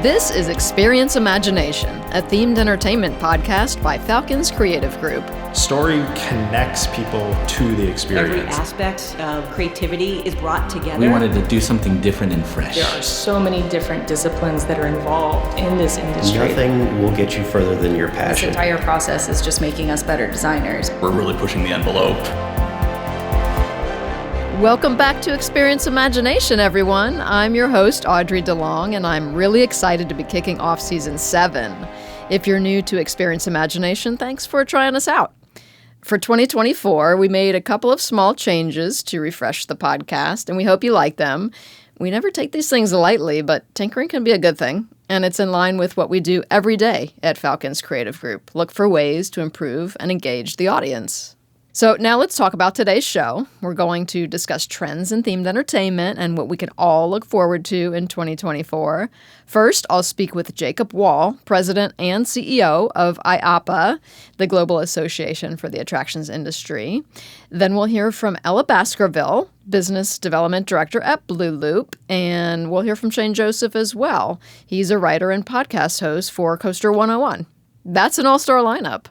This is Experience Imagination, a themed entertainment podcast by Falcons Creative Group. Story connects people to the experience. Every aspect of creativity is brought together. We wanted to do something different and fresh. There are so many different disciplines that are involved in this industry. Nothing will get you further than your This passion. entire process is just making us better designers. We're really pushing the envelope. Welcome back to Experience Imagination, everyone. I'm your host, Audrey DeLong, and I'm really excited to be kicking off Season 7. If you're new to Experience Imagination, thanks for trying us out. For 2024, we made a couple of small changes to refresh the podcast, and we hope you like them. We never take these things lightly, but tinkering can be a good thing, and it's in line with what we do every day at Falcons Creative Group. Look for ways to improve and engage the audience. So now let's talk about today's show. We're going to discuss trends in themed entertainment and what we can all look forward to in 2024. First, I'll speak with Jakob Wahl, President and CEO of IAAPA, the Global Association for the Attractions Industry. Then we'll hear from Ella Baskerville, Business Development Director at Blue Loop, and we'll hear from Shane Joseph as well. He's a writer and podcast host for Coaster 101. That's an all-star lineup.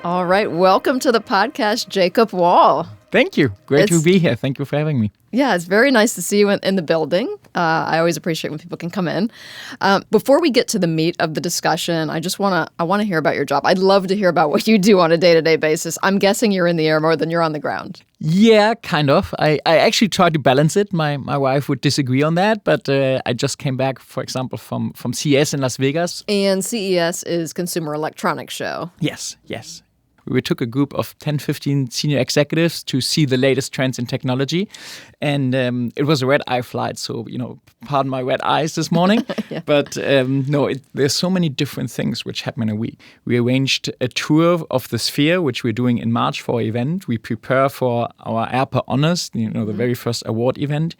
All right. Welcome to the podcast, Jakob Wahl. Thank you. Great to be here. Thank you for having me. Yeah, it's very nice to see you in the building. I always appreciate when people can come in. Before we get to the meat of the discussion, I want to hear about your job. I'd love to hear about what you do on a day-to-day basis. I'm guessing you're in the air more than you're on the ground. Yeah, kind of. I actually try to balance it. My wife would disagree on that, but I just came back, for example, from CES in Las Vegas. And CES is Consumer Electronics Show. Yes. We took a group of 10, 15 senior executives to see the latest trends in technology. And it was a red-eye flight, so, pardon my red eyes this morning. Yeah. But there's so many different things which happen in a week. We arranged a tour of the Sphere, which we're doing in March for our event. We prepare for our IAAPA Honors, the very first award event.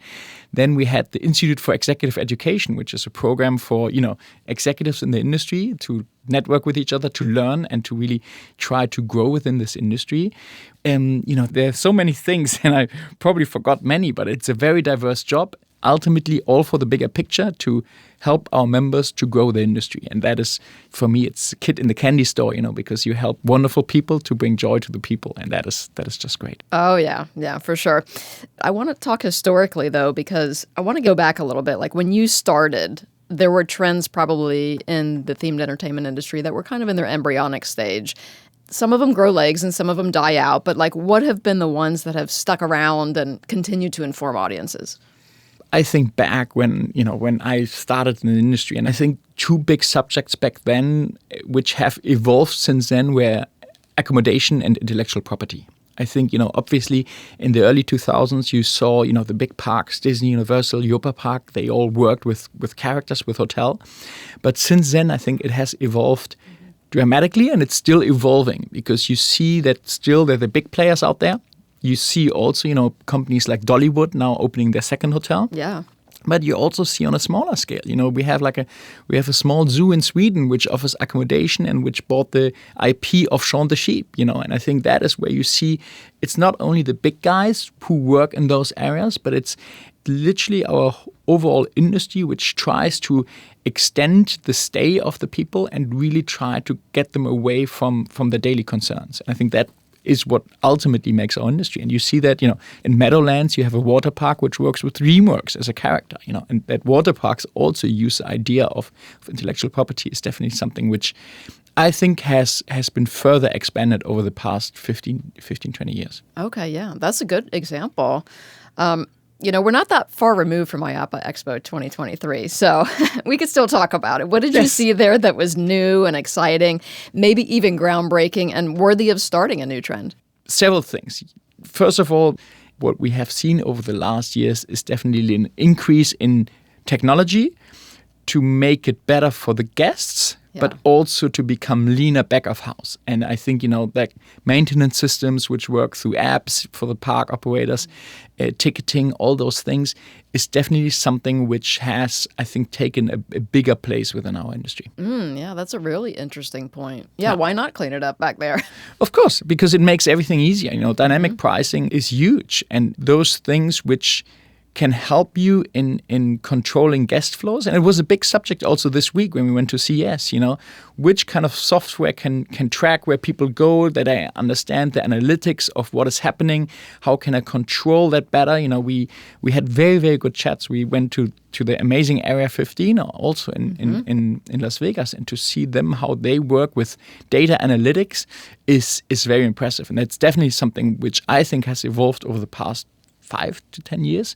Then we had the Institute for Executive Education, which is a program for, executives in the industry to network with each other, to learn, and to really try to grow within this industry. There are so many things, and I probably forgot many, but it's a very diverse job. Ultimately, all for the bigger picture, to help our members to grow the industry. And that is, for me, it's a kid in the candy store, because you help wonderful people to bring joy to the people. And that is just great. Oh, yeah, for sure. I want to talk historically, though, because I want to go back a little bit. Like when you started, there were trends probably in the themed entertainment industry that were kind of in their embryonic stage. Some of them grow legs and some of them die out. But what have been the ones that have stuck around and continue to inform audiences? I think back when I started in the industry, and I think two big subjects back then which have evolved since then were accommodation and intellectual property. I think, obviously in the early 2000s, you saw, the big parks, Disney, Universal, IAAPA Park, they all worked with characters, with hotel. But since then, I think it has evolved dramatically, and it's still evolving because you see that still there are the big players out there. You see also, companies like Dollywood now opening their second hotel. Yeah. But you also see on a smaller scale, we have a small zoo in Sweden which offers accommodation and which bought the IP of Shaun the Sheep, and I think that is where you see it's not only the big guys who work in those areas, but it's literally our overall industry which tries to extend the stay of the people and really try to get them away from the daily concerns. And I think that is what ultimately makes our industry. And you see that, in Meadowlands, you have a water park which works with DreamWorks as a character, and that water parks also use the idea of intellectual property is definitely something which I think has been further expanded over the past 15, 20 years. Okay, yeah, that's a good example. We're not that far removed from IAAPA Expo 2023, so we could still talk about it. What did you see there that was new and exciting, maybe even groundbreaking and worthy of starting a new trend? Several things. First of all, what we have seen over the last years is definitely an increase in technology to make it better for the guests, but also to become leaner back of house. And I think, that maintenance systems which work through apps for the park operators, ticketing, all those things is definitely something which has, I think, taken a bigger place within our industry. Yeah, that's a really interesting point. Yeah, why not clean it up back there? Of course, because it makes everything easier. Dynamic pricing is huge. And those things which can help you in controlling guest flows. And it was a big subject also this week when we went to CES, which kind of software can track where people go, that I understand the analytics of what is happening, how can I control that better? We had very, very good chats. We went to the amazing Area 15 also in Las Vegas, and to see them, how they work with data analytics is very impressive. And that's definitely something which I think has evolved over the past 5 to 10 years,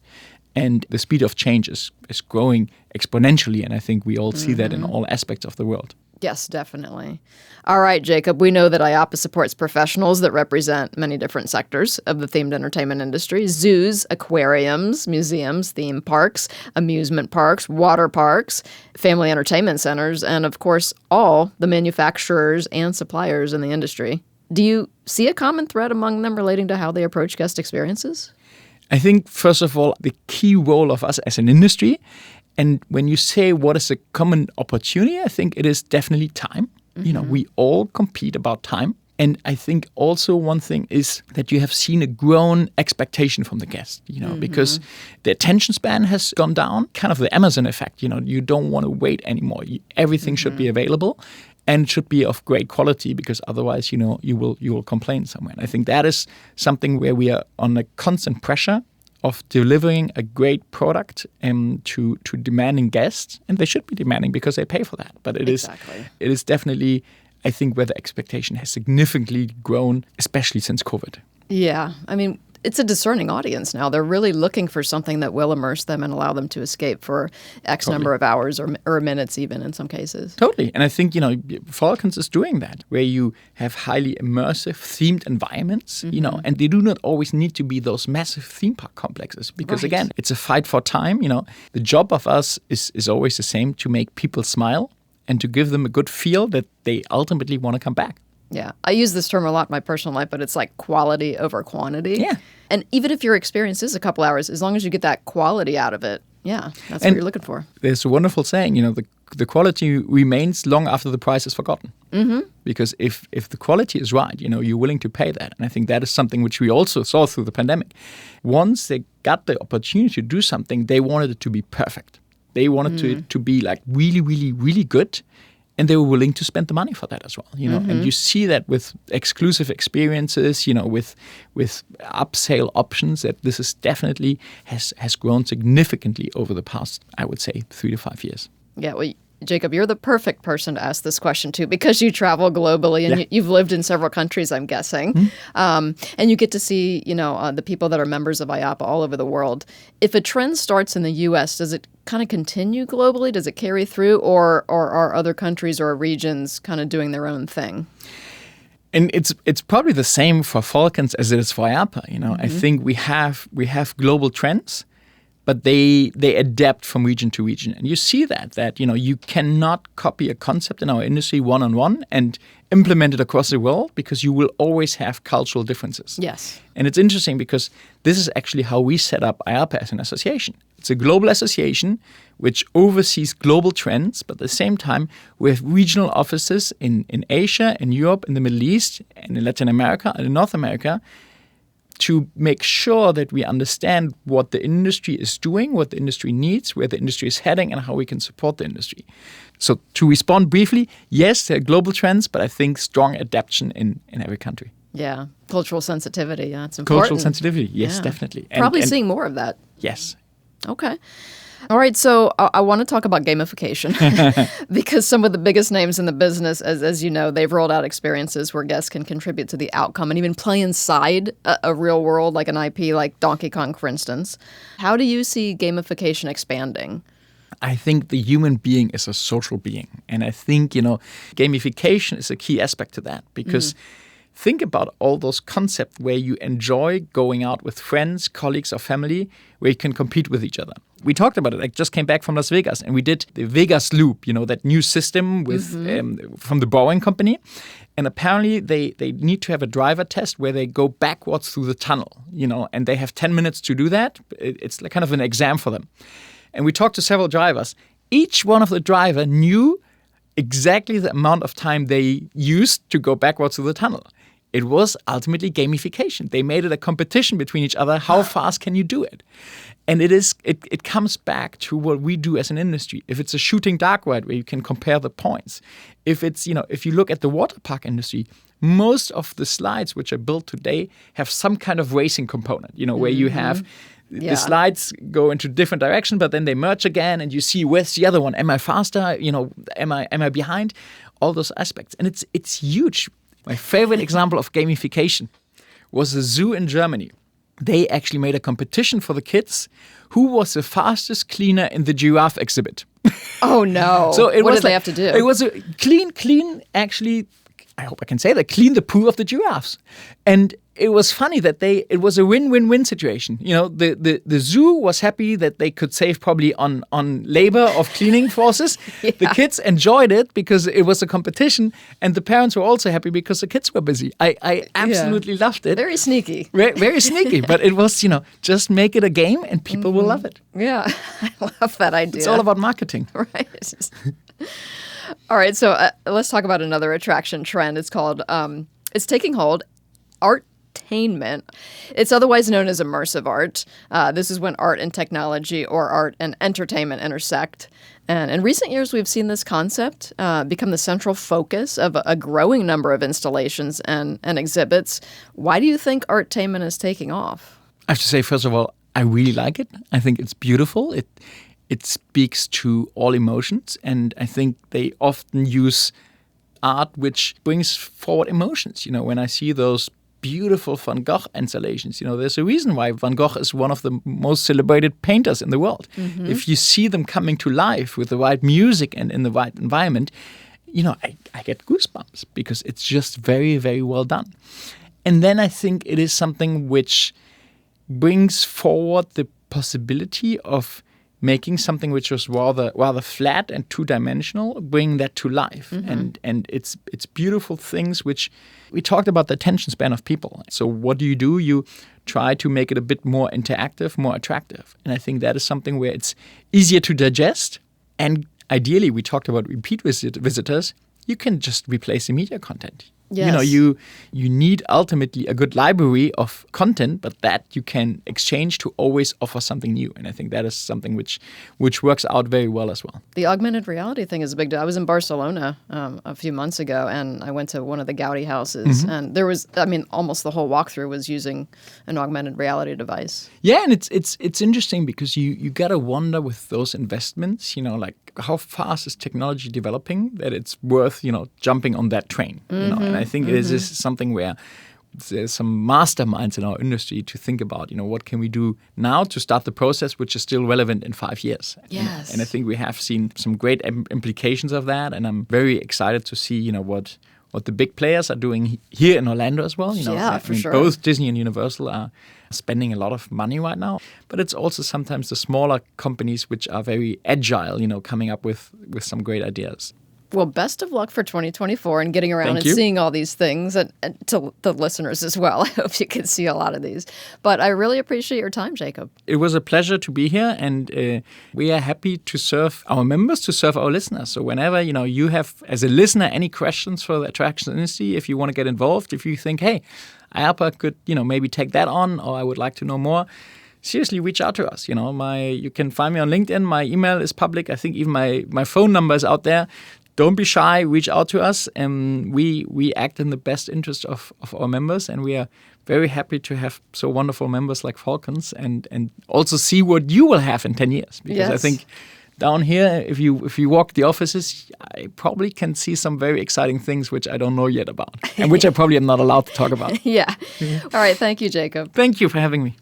and the speed of change is growing exponentially, and I think we all see that in all aspects of the world. Yes, definitely. All right, Jakob, we know that IAAPA supports professionals that represent many different sectors of the themed entertainment industry: zoos, aquariums, museums, theme parks, amusement parks, water parks, family entertainment centers, and of course, all the manufacturers and suppliers in the industry. Do you see a common thread among them relating to how they approach guest experiences? I think, first of all, the key role of us as an industry, and when you say what is a common opportunity, I think it is definitely time. We all compete about time. And I think also one thing is that you have seen a grown expectation from the guest, because the attention span has gone down, kind of the Amazon effect. You don't want to wait anymore. Everything should be available. And it should be of great quality, because otherwise, you will complain somewhere. And I think that is something where we are on a constant pressure of delivering a great product to demanding guests, and they should be demanding because they pay for that. But it is definitely, I think, where the expectation has significantly grown, especially since COVID. Yeah, I mean, it's a discerning audience now. They're really looking for something that will immerse them and allow them to escape for X number of hours or minutes even in some cases. Totally. And I think, Falcons is doing that, where you have highly immersive themed environments, and they do not always need to be those massive theme park complexes, because again, it's a fight for time. The job of us is always the same: to make people smile and to give them a good feel that they ultimately want to come back. Yeah, I use this term a lot in my personal life, but it's like quality over quantity. Yeah. And even if your experience is a couple hours, as long as you get that quality out of it, that's what you're looking for. There's a wonderful saying, the quality remains long after the price is forgotten. Because if the quality is right, you're willing to pay that. And I think that is something which we also saw through the pandemic. Once they got the opportunity to do something, they wanted it to be perfect. They wanted to be like really, really, really good. And they were willing to spend the money for that as well, And you see that with exclusive experiences, with upsale options, that this is definitely has grown significantly over the past, I would say, 3 to 5 years. Yeah, well, Jakob, you're the perfect person to ask this question to, because you travel globally and you've lived in several countries, I'm guessing. And you get to see, the people that are members of IAAPA all over the world. If a trend starts in the U.S., does it kind of continue globally? Does it carry through, or are other countries or regions kind of doing their own thing? And it's probably the same for Falcons as it is for IAAPA. I think we have global trends, but they adapt from region to region. And you see that you cannot copy a concept in our industry one-on-one and implement it across the world, because you will always have cultural differences. Yes. And it's interesting because this is actually how we set up IAAPA as an association. It's a global association which oversees global trends, but at the same time, we have regional offices in Asia, in Europe, in the Middle East, and in Latin America, and in North America, to make sure that we understand what the industry is doing, what the industry needs, where the industry is heading, and how we can support the industry. So to respond briefly, yes, there are global trends, but I think strong adaptation in every country. Yeah, cultural sensitivity, yeah, it's important. Cultural sensitivity, yes, definitely. Probably seeing more of that. Yes. Okay. All right, so I want to talk about gamification because some of the biggest names in the business, as you know, they've rolled out experiences where guests can contribute to the outcome and even play inside a real world, like an IP like Donkey Kong, for instance. How do you see gamification expanding? I think the human being is a social being. And I think, gamification is a key aspect to that, because think about all those concepts where you enjoy going out with friends, colleagues, or family, where you can compete with each other. We talked about it. I just came back from Las Vegas, and we did the Vegas Loop, that new system with from the Boeing company. And apparently they need to have a driver test where they go backwards through the tunnel, and they have 10 minutes to do that. It's like kind of an exam for them. And we talked to several drivers. Each one of the driver knew exactly the amount of time they used to go backwards through the tunnel. It was ultimately gamification. They made it a competition between each other. How fast can you do it? And it comes back to what we do as an industry. If it's a shooting dark ride where you can compare the points, if it's, if you look at the water park industry, most of the slides which are built today have some kind of racing component, where you have the slides go into different directions, but then they merge again, and you see where's the other one? Am I faster? Am I behind? All those aspects, and it's huge. My favorite example of gamification was a zoo in Germany. They actually made a competition for the kids who was the fastest cleaner in the giraffe exhibit. Oh no! So what did they have to do? It was a clean. Actually, I hope I can say that, clean the poo of the giraffes. And it was funny that it was a win-win-win situation. The zoo was happy that they could save probably on labor of cleaning forces. Yeah. The kids enjoyed it because it was a competition, and the parents were also happy because the kids were busy. I absolutely loved it. Very sneaky. Very sneaky, but it was, just make it a game and people will love it. Yeah, I love that idea. It's all about marketing. Right. All right, so let's talk about another attraction trend. It's called, it's taking hold, artainment. It's otherwise known as immersive art. This is when art and technology or art and entertainment intersect. And in recent years, we've seen this concept become the central focus of a growing number of installations and exhibits. Why do you think artainment is taking off? I have to say, first of all, I really like it. I think it's beautiful. It speaks to all emotions, and I think they often use art which brings forward emotions. When I see those beautiful Van Gogh installations, there's a reason why Van Gogh is one of the most celebrated painters in the world. Mm-hmm. If you see them coming to life with the right music and in the right environment, I get goosebumps because it's just very, very well done. And then I think it is something which brings forward the possibility of making something which was rather flat and two-dimensional, bring that to life. Mm-hmm. And it's beautiful things which we talked about, the attention span of people. So what do? You try to make it a bit more interactive, more attractive. And I think that is something where it's easier to digest. And ideally, we talked about repeat visitors. You can just replace the media content. Yes. You need ultimately a good library of content, but that you can exchange to always offer something new. And I think that is something which works out very well as well. The augmented reality thing is a big deal. I was in Barcelona a few months ago, and I went to one of the Gaudi houses, mm-hmm. and there was, almost the whole walkthrough was using an augmented reality device. Yeah, and it's interesting because you gotta wonder with those investments, like how fast is technology developing that it's worth, jumping on that train. Mm-hmm. And I think mm-hmm. it is something where there's some masterminds in our industry to think about, what can we do now to start the process which is still relevant in 5 years. Yes. And I think we have seen some great implications of that, and I'm very excited to see, what the big players are doing here in Orlando as well. For sure. Both Disney and Universal are spending a lot of money right now, but it's also sometimes the smaller companies which are very agile, coming up with some great ideas. Well, best of luck for 2024 and getting around Thank and you. seeing all these things, and to the listeners as well. I hope you can see a lot of these. But I really appreciate your time, Jakob. It was a pleasure to be here, and we are happy to serve our members, to serve our listeners. So whenever, you have, as a listener, any questions for the attraction industry, if you want to get involved, if you think, hey, IAAPA could, maybe take that on, or I would like to know more, seriously, reach out to us. You can find me on LinkedIn. My email is public. I think even my phone number is out there. Don't be shy. Reach out to us. We act in the best interest of our members, and we are very happy to have so wonderful members like Falcons, and also see what you will have in 10 years. Because yes. I think down here, if you walk the offices, I probably can see some very exciting things which I don't know yet about, and which I probably am not allowed to talk about. Yeah. All right. Thank you, Jakob. Thank you for having me.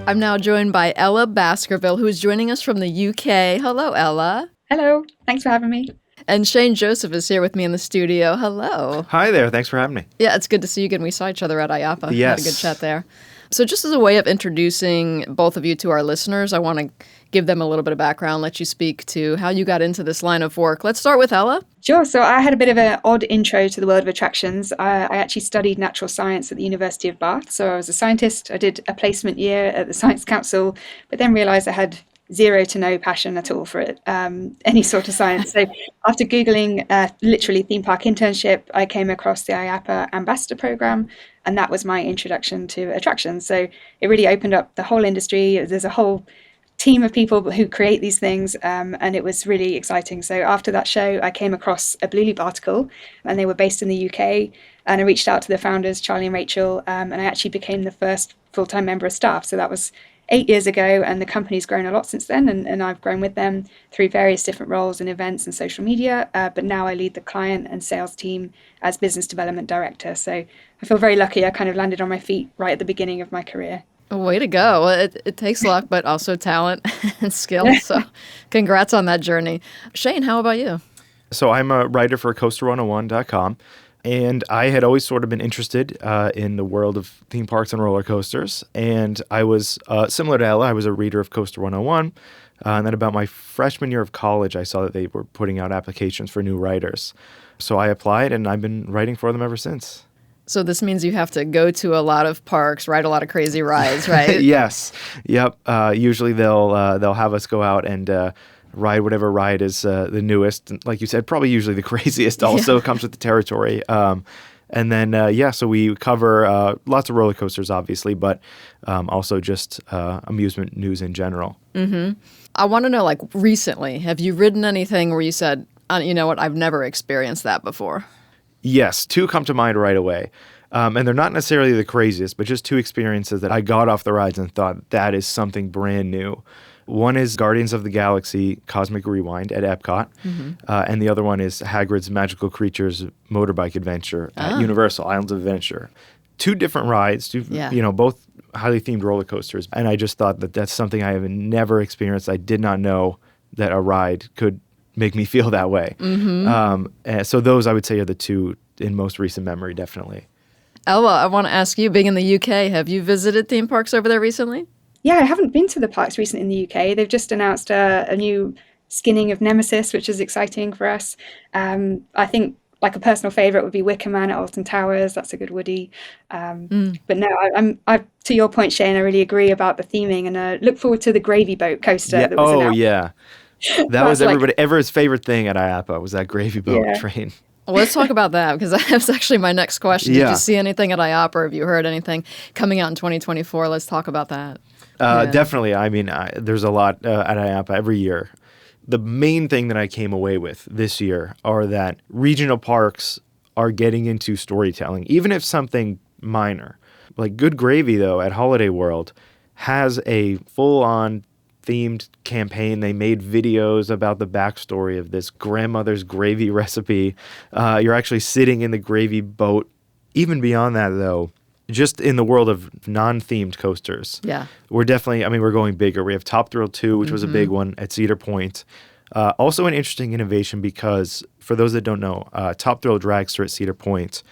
I'm now joined by Ella Baskerville, who is joining us from the UK. Hello, Ella. Hello. Thanks for having me. And Shane Joseph is here with me in the studio. Hello. Hi there. Thanks for having me. Yeah, it's good to see you again. We saw each other at IAAPA. Yes. Had a good chat there. So just as a way of introducing both of you to our listeners, I want to give them a little bit of background, let you speak to how you got into this line of work. Let's start with Ella. Sure. So I had a bit of an odd intro to the world of attractions. I actually studied natural science at the University of Bath. So I was a scientist. I did a placement year at the Science Council, but then realized I had zero to no passion at all for it, any sort of science. So after Googling literally theme park internship, I came across the IAAPA Ambassador Program, and that was my introduction to attractions. So it really opened up the whole industry. There's a whole team of people who create these things, and it was really exciting. So after that show, I came across a Blue Loop article, and they were based in the UK, and I reached out to the founders, Charlie and Rachel, and I actually became the first full-time member of staff. So that was 8 years ago, and the company's grown a lot since then, and I've grown with them through various different roles in events and social media, but now I lead the client and sales team as Business Development Director. So I feel very lucky. I kind of landed on my feet right at the beginning of my career. Way to go. Well, it takes luck, but also talent and skill. So congrats on that journey. Shane, how about you? So I'm a writer for coaster101.com. And I had always sort of been interested in the world of theme parks and roller coasters. And I was, similar to Ella, I was a reader of Coaster 101. And then about my freshman year of college, I saw that they were putting out applications for new writers. So I applied, and I've been writing for them ever since. So this means you have to go to a lot of parks, ride a lot of crazy rides, right? Yes. Yep. Usually they'll have us go out and ride whatever ride is the newest. Like you said, probably usually the craziest also comes with the territory. And then, so we cover lots of roller coasters, obviously, but also just amusement news in general. Mm-hmm. I want to know, like, recently, have you ridden anything where you said, you know what, I've never experienced that before? Yes, two come to mind right away. And they're not necessarily the craziest, but just two experiences that I got off the rides and thought that is something brand new. One is Guardians of the Galaxy Cosmic Rewind at Epcot, and the other one is Hagrid's Magical Creatures Motorbike Adventure at Universal Islands of Adventure. Two different rides, both highly themed roller coasters, and I just thought that that's something I have never experienced. I did not know that a ride could make me feel that way. So those, I would say, are the two in most recent memory, definitely. Ella, I want to ask you, being in the UK, have you visited theme parks over there recently? Yeah, I haven't been to the parks recently in the UK. They've just announced a new skinning of Nemesis, which is exciting for us. I think like a personal favourite would be Wicker Man at Alton Towers. That's a good Woody. But no, I to your point, Shane, I really agree about the theming, and look forward to the Gravy Boat coaster. Yeah. That was announced. Yeah. That was everybody's favorite thing at IAAPA was that Gravy Boat train. Well, let's talk about that, because that was actually my next question. Did you see anything at IAAPA, or have you heard anything coming out in 2024? Let's talk about that. Definitely. I mean, there's a lot at IAAPA every year. The main thing that I came away with this year are that regional parks are getting into storytelling, even if something minor. Like Good Gravy, though, at Holiday World has a full-on themed campaign. They made videos about the backstory of this grandmother's gravy recipe. You're actually sitting in the gravy boat. Even beyond that, though, just in the world of non-themed coasters, we're definitely, we're going bigger. We have Top Thrill 2, which was a big one at Cedar Point. Also an interesting innovation because, for those that don't know, Top Thrill Dragster at Cedar Point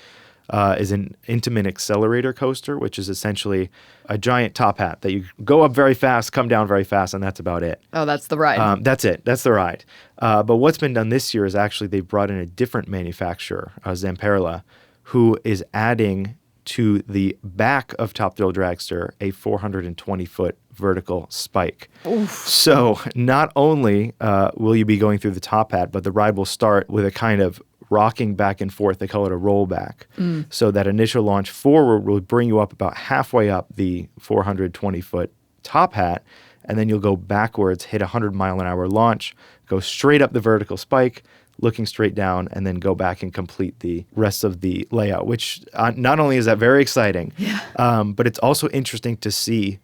is an intimate accelerator coaster, which is essentially a giant top hat that you go up very fast, come down very fast, and that's about it. Oh, that's the ride. That's it. That's the ride. But what's been done this year is actually they've brought in a different manufacturer, Zamperla, who is adding to the back of Top Thrill Dragster a 420-foot vertical spike. Oof. So not only will you be going through the top hat, but the ride will start with a kind of rocking back and forth. They call it a rollback. So that initial launch forward will bring you up about halfway up the 420-foot top hat, and then you'll go backwards, hit a 100-mile-an-hour launch, go straight up the vertical spike, looking straight down, and then go back and complete the rest of the layout, which not only is that very exciting, but it's also interesting to see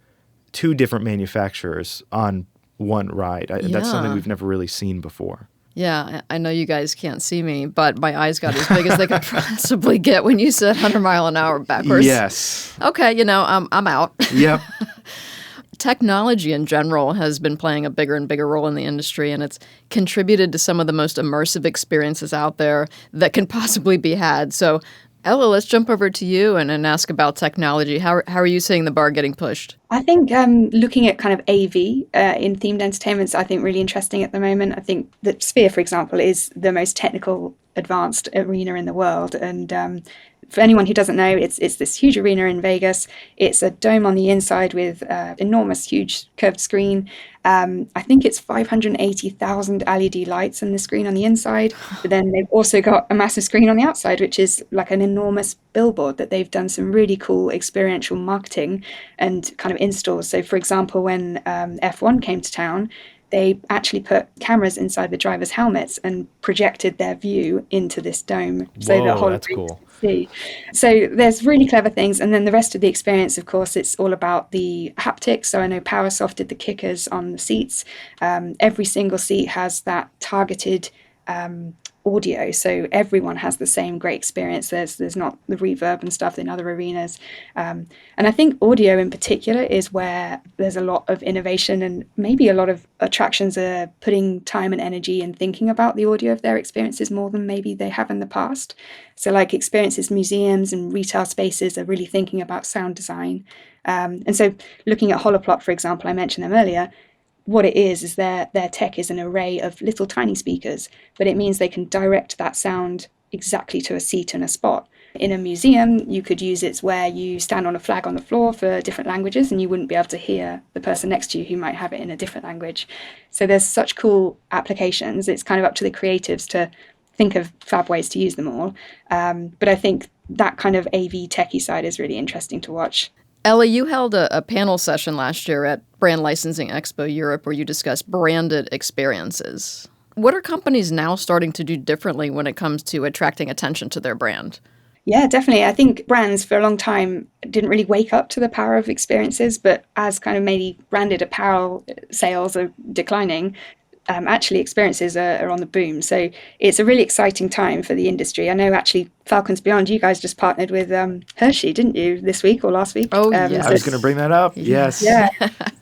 two different manufacturers on one ride. That's something we've never really seen before. Yeah, I know you guys can't see me, but my eyes got as big as they could possibly get when you said 100 mile an hour backwards. Yes. Okay, I'm out. Yep. technology in general has been playing a bigger and bigger role in the industry, and it's contributed to some of the most immersive experiences out there that can possibly be had. So, Ella, let's jump over to you and ask about technology. How are you seeing the bar getting pushed? I think looking at kind of AV in themed entertainment is, I think, really interesting at the moment. I think that Sphere, for example, is the most technical advanced arena in the world. And for anyone who doesn't know, it's this huge arena in Vegas. It's a dome on the inside with enormous, huge curved screen. I think it's 580,000 LED lights in the screen on the inside. But then they've also got a massive screen on the outside, which is like an enormous billboard that they've done some really cool experiential marketing and kind of installs. So, for example, when F1 came to town, they actually put cameras inside the drivers' helmets and projected their view into this dome. So the whole that's cool. See. So there's really clever things. And then the rest of the experience, of course, it's all about the haptics. So I know PowerSoft did the kickers on the seats. Every single seat has that targeted audio, so everyone has the same great experience. There's not the reverb and stuff in other arenas, and I think audio in particular is where there's a lot of innovation, and maybe a lot of attractions are putting time and energy in thinking about the audio of their experiences more than maybe they have in the past. So like experiences, museums and retail spaces are really thinking about sound design, and so looking at Holoplot, for example, I mentioned them earlier. What it is their tech is an array of little tiny speakers, but it means they can direct that sound exactly to a seat and a spot. In a museum, you could use it where you stand on a flag on the floor for different languages and you wouldn't be able to hear the person next to you who might have it in a different language. So there's such cool applications. It's kind of up to the creatives to think of fab ways to use them all. But I think that kind of AV techie side is really interesting to watch. Ella, you held a panel session last year at Brand Licensing Expo Europe where you discussed branded experiences. What are companies now starting to do differently when it comes to attracting attention to their brand? Yeah, definitely. I think brands for a long time didn't really wake up to the power of experiences, but as kind of maybe branded apparel sales are declining, actually experiences are on the boom. So it's a really exciting time for the industry. I know actually Falcons Beyond, you guys just partnered with Hershey, didn't you, this week or last week? Oh, yes. I was going to bring that up. Yes. Yeah,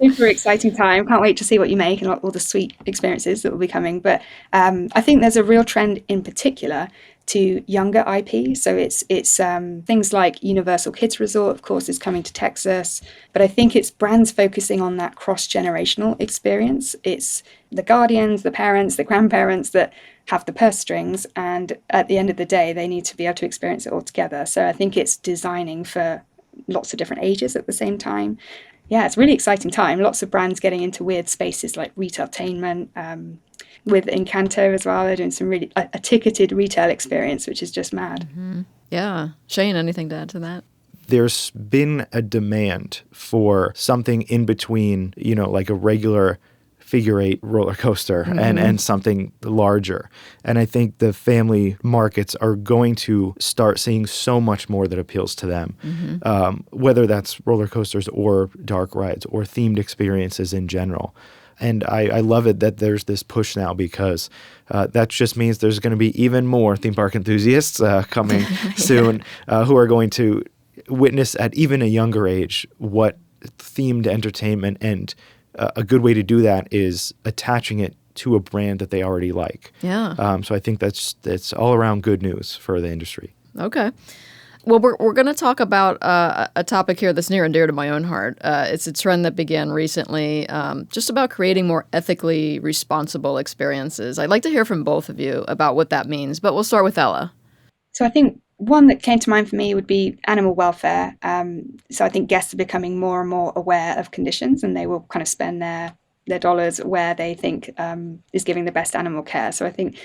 super exciting time. Can't wait to see what you make and all the sweet experiences that will be coming. But I think there's a real trend in particular to younger IP. So it's things like Universal Kids Resort, of course, is coming to Texas. But I think it's brands focusing on that cross-generational experience. It's the guardians, the parents, the grandparents that have the purse strings. And at the end of the day, they need to be able to experience it all together. So I think it's designing for lots of different ages at the same time. Yeah, it's a really exciting time. Lots of brands getting into weird spaces like retailtainment, with Encanto as well. They're doing some really a ticketed retail experience, which is just mad. Mm-hmm. Yeah. Shane, anything to add to that? There's been a demand for something in between, like a regular figure eight roller coaster and something larger. And I think the family markets are going to start seeing so much more that appeals to them, whether that's roller coasters or dark rides or themed experiences in general. And I love it that there's this push now because that just means there's going to be even more theme park enthusiasts coming soon who are going to witness at even a younger age what themed entertainment, and a good way to do that is attaching it to a brand that they already like. Yeah. So I think that's all around good news for the industry. Okay. Well, we're going to talk about a topic here that's near and dear to my own heart. It's a trend that began recently, just about creating more ethically responsible experiences. I'd like to hear from both of you about what that means, but we'll start with Ella. So I think one that came to mind for me would be animal welfare. So I think guests are becoming more and more aware of conditions, and they will kind of spend their dollars where they think is giving the best animal care. So I think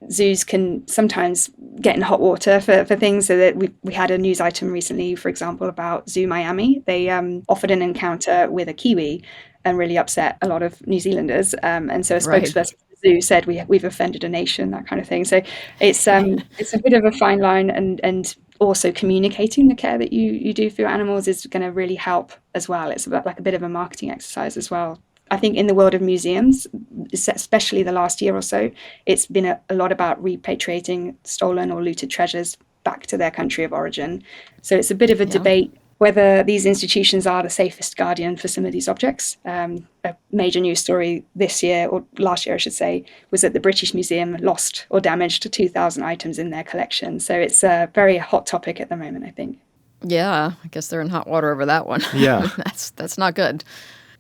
zoos can sometimes get in hot water for things. So that we had a news item recently, for example, about Zoo Miami. They offered an encounter with a kiwi and really upset a lot of New Zealanders. And so a spokesperson for the zoo said we've offended a nation, that kind of thing. So it's a bit of a fine line, and also communicating the care that you do for your animals is going to really help as well. It's about like a bit of a marketing exercise as well. I think in the world of museums, especially the last year or so, it's been a lot about repatriating stolen or looted treasures back to their country of origin. So it's a bit of a debate whether these institutions are the safest guardian for some of these objects. A major news story this year, or last year I should say, was that the British Museum lost or damaged 2,000 items in their collection. So it's a very hot topic at the moment, I think. Yeah, I guess they're in hot water over that one. Yeah. That's not good.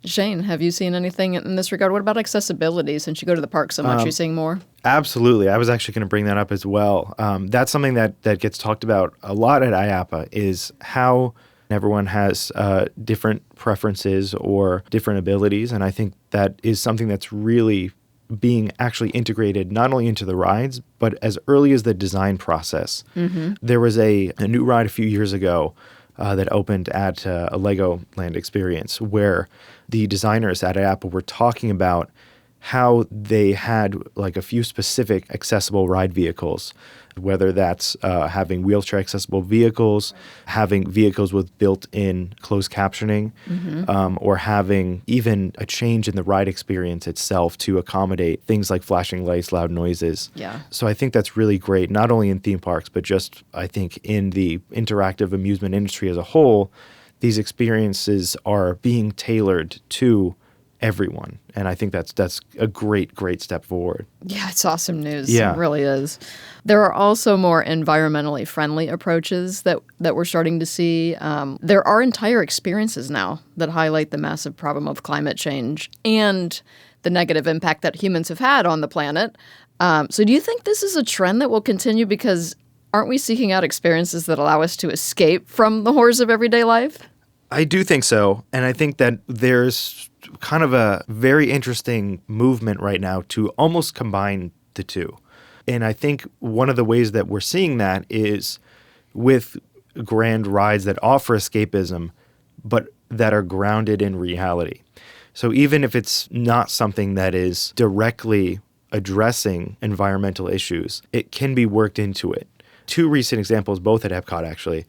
Shane, have you seen anything in this regard? What about accessibility? Since you go to the park so much, are you seeing more? Absolutely. I was actually going to bring that up as well. That's something that gets talked about a lot at IAAPA, is how everyone has different preferences or different abilities. And I think that is something that's really being actually integrated not only into the rides, but as early as the design process. Mm-hmm. There was a new ride a few years ago that opened at a Legoland experience where the designers at IAAPA were talking about how they had like a few specific accessible ride vehicles, whether that's having wheelchair accessible vehicles, having vehicles with built-in closed captioning, or having even a change in the ride experience itself to accommodate things like flashing lights, loud noises. Yeah. So I think that's really great, not only in theme parks, but just I think in the interactive amusement industry as a whole, these experiences are being tailored to everyone. And I think that's a great step forward. Yeah, it's awesome news. Yeah. It really is. There are also more environmentally friendly approaches that we're starting to see. There are entire experiences now that highlight the massive problem of climate change and the negative impact that humans have had on the planet. So do you think this is a trend that will continue? Because aren't we seeking out experiences that allow us to escape from the horrors of everyday life? I do think so. And I think that there's kind of a very interesting movement right now to almost combine the two. And I think one of the ways that we're seeing that is with grand rides that offer escapism, but that are grounded in reality. So even if it's not something that is directly addressing environmental issues, it can be worked into it. Two recent examples, both at Epcot, actually.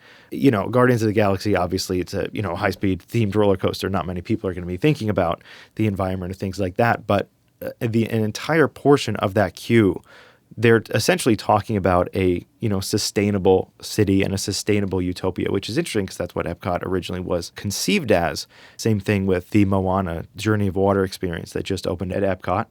Guardians of the Galaxy, obviously, it's a high-speed themed roller coaster. Not many people are going to be thinking about the environment or things like that. But an entire portion of that queue, they're essentially talking about a sustainable city and a sustainable utopia, which is interesting because that's what Epcot originally was conceived as. Same thing with the Moana Journey of Water experience that just opened at Epcot.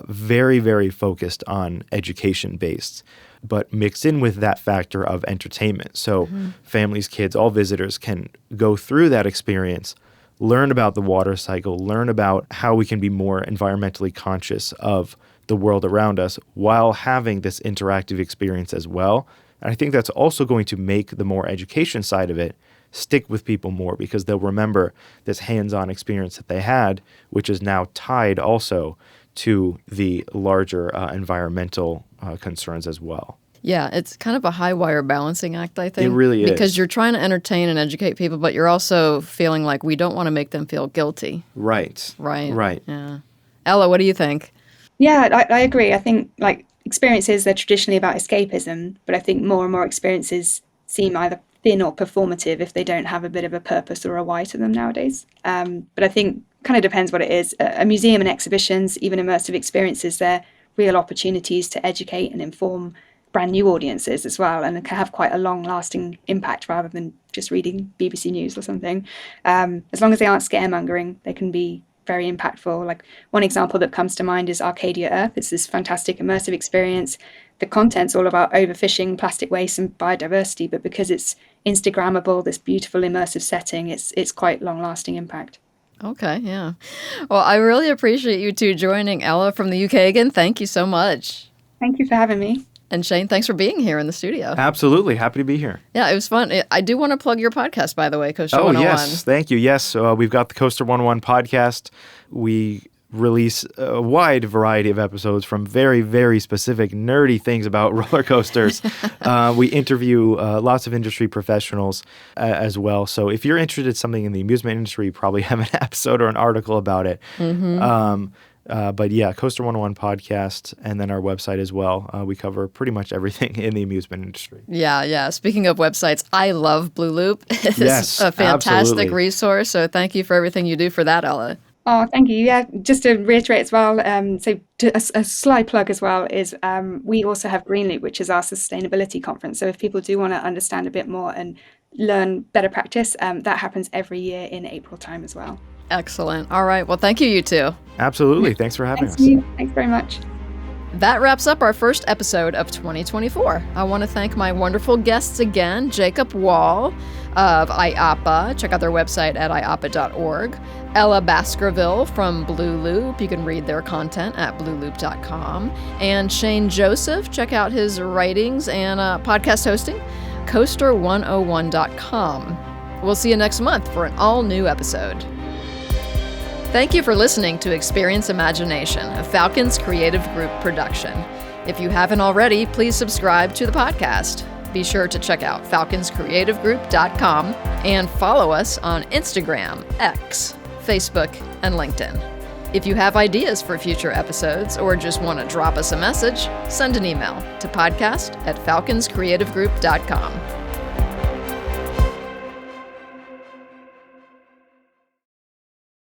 Very, very focused on education-based, but mixed in with that factor of entertainment. So families, kids, all visitors can go through that experience, learn about the water cycle, learn about how we can be more environmentally conscious of the world around us while having this interactive experience as well. And I think that's also going to make the more education side of it stick with people more because they'll remember this hands-on experience that they had, which is now tied also to the larger environmental concerns as well. Yeah, it's kind of a high wire balancing act, I think. It really is. Because you're trying to entertain and educate people, but you're also feeling like we don't want to make them feel guilty. Right. Right. Yeah. Ella, what do you think? Yeah, I agree. I think experiences, they're traditionally about escapism, but I think more and more experiences seem either thin or performative if they don't have a bit of a purpose or a why to them nowadays. But I think kind of depends what it is. A museum and exhibitions, even immersive experiences, they're real opportunities to educate and inform brand new audiences as well, and can have quite a long-lasting impact rather than just reading BBC News or something. As long as they aren't scaremongering, they can be very impactful. Like one example that comes to mind is Arcadia Earth. It's this fantastic immersive experience. The content's all about overfishing, plastic waste and biodiversity, but because it's Instagrammable, this beautiful immersive setting, it's quite long-lasting impact. Okay, yeah. Well, I really appreciate you two joining. Ella from the UK again, thank you so much. Thank you for having me. And Shane, thanks for being here in the studio. Absolutely. Happy to be here. Yeah, it was fun. I do want to plug your podcast, by the way, Coaster 101. Yes. Thank you. Yes. We've got the Coaster 101 podcast. We release a wide variety of episodes from very, very specific nerdy things about roller coasters. We interview lots of industry professionals as well. So if you're interested in something in the amusement industry, you probably have an episode or an article about it. But yeah, Coaster 101 podcast, and then our website as well. We cover pretty much everything in the amusement industry. Yeah. Speaking of websites, I love Blue Loop. It's a fantastic absolutely. Resource. So thank you for everything you do for that, Ella. Oh, thank you. Yeah, just to reiterate as well, a sly plug as well is we also have Green Loop, which is our sustainability conference. So if people do want to understand a bit more and learn better practice. That happens every year in April time as well. Excellent. All right. Well, thank you, you two. Absolutely. Thanks for having Thanks us. you. Thanks very much. That wraps up our first episode of 2024. I want to thank my wonderful guests again, Jakob Wahl of IAAPA. Check out their website at IAAPA.org. Ella Baskerville from Blue Loop. You can read their content at blueloop.com. And Shane Joseph. Check out his writings and podcast hosting, coaster101.com. We'll see you next month for an all-new episode. Thank you for listening to Experience Imagination, a Falcons Creative Group production. If you haven't already, please subscribe to the podcast. Be sure to check out falconscreativegroup.com and follow us on Instagram, X, Facebook, and LinkedIn. If you have ideas for future episodes or just want to drop us a message, send an email to podcast@falconscreativegroup.com.